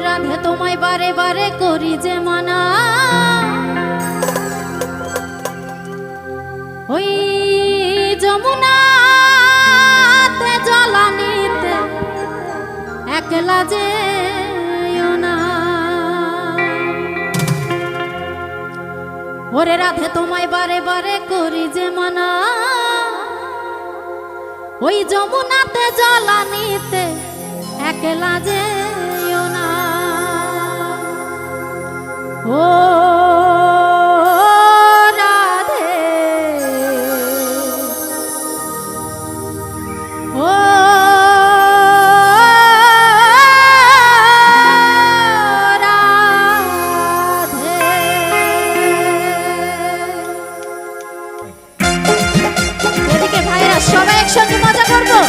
রাধে তোমায় বারে বারে করি যে মানা, ওই যমুনাতে জলানিতে একলা যেও না। ওরে রাধে তোমায় বারে বারে করি যে মানা, ওই যমুনাতে জলানিতে একলা যেও না। ও রাধে, ও রাধে। এদিকে ভাইরা সবাই একসঙ্গে মজা করবো।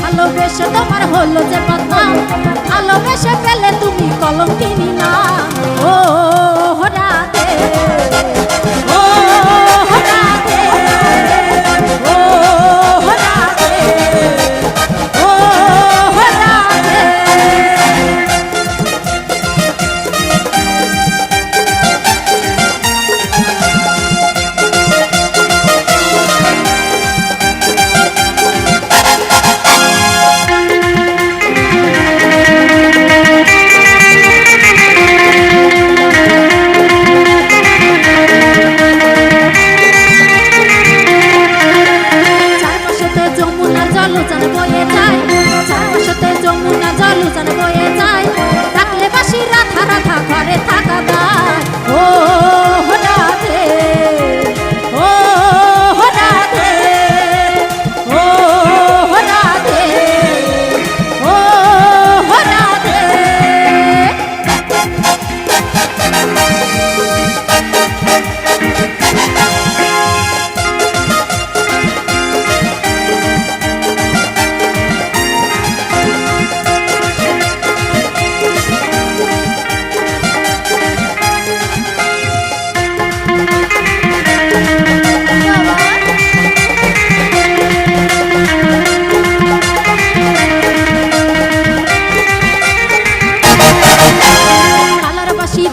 ভালোবেসে তোমার হলো যে বদনাম, ভালোবেসে পেলে তুমি কলঙ্কিনী না। ও রাধে, ও রাধে, ও রাধে, ও রাধে।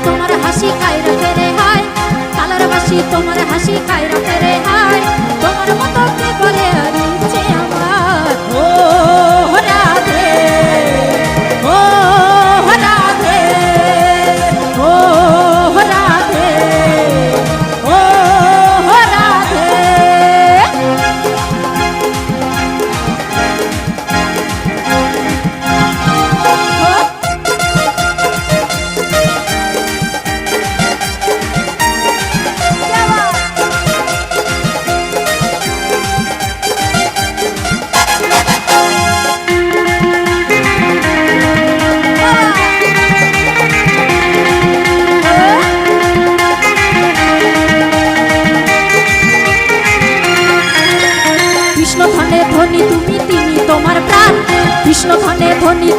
তোমার হাসি খাই রাতে রে হাই, তোমার মতো কে বলে আর ইচ্ছে আমার। ও রাধে, ও রাধে, ও রাধে, ও রাধে। কৃষ্ণ ধনে ধনী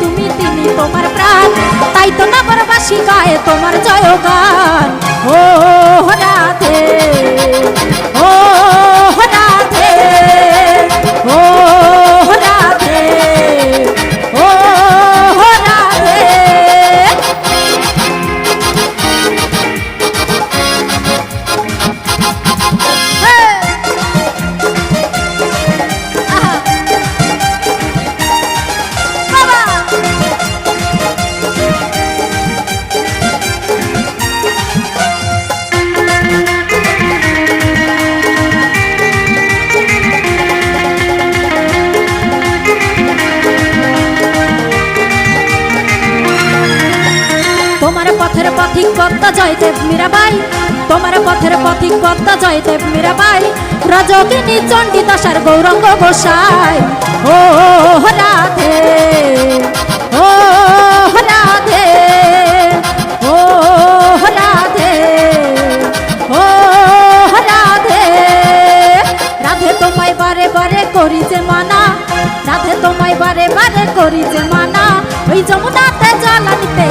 তুমি তিনি তোমার প্রাণ, তাই তো নগরবাসী গায়ে তোমার জয়গান। ও রাধে, ও জয়দেব মীরাবাই, তোমার পথের পথিক পদ্মা জয়দেব মীরাবাই, রজকিনী চণ্ডী দশার গৌরঙ্গ গোসাই। ও রাধে, ও রাধে, ও রাধে, ও রাধে। রাধে তোমায় বারে বারে করি যে মানা, রাধে তোমায় বারে বারে করি যে মানা, ওই যমুনাতে জল আনিতে